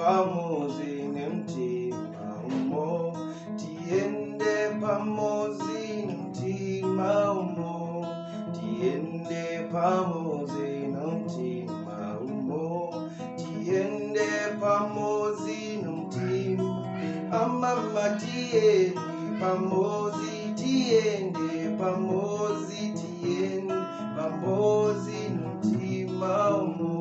pamozi nemtima umo, tiende pamozi nemtima umo, tiende pamozi nemtima umo, tiende pamozi nemtima, amama tiende pamozi, tiende pamozi, tiende pamozi nemtima umo,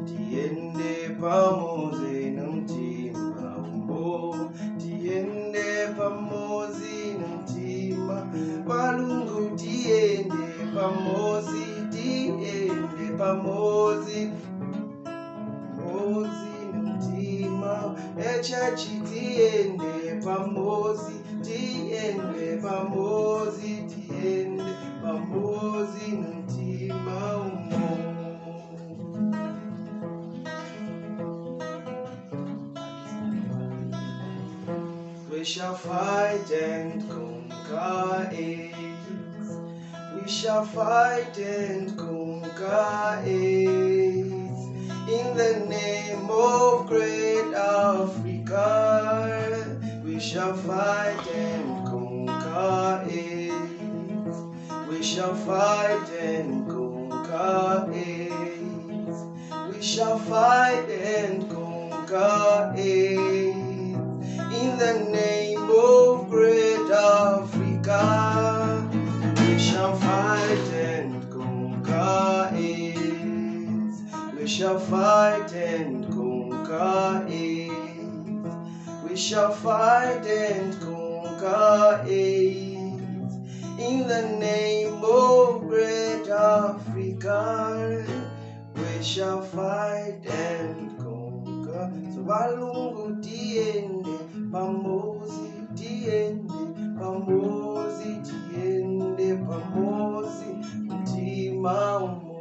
tiende pamozi nemtima umo, tiende pamozi nemtima balungu, tiende pamozi, tiende pamozi nemtima echechi, tiende pamozi, tiende pamozi, tiende pamozi nemtima umo. We shall fight and conquer AIDS. We shall fight and conquer AIDS. In the name of great Africa, we shall fight and conquer AIDS. We shall fight and conquer AIDS. We shall fight and conquer AIDS. In the name of great Africa, we shall fight and conquer AIDS. We shall fight and conquer AIDS. We shall fight and conquer AIDS. In the name of great Africa, we shall fight and conquer. So balungu, tiende pamozi, tiende pamozi, tiende pamozi, mtima umo.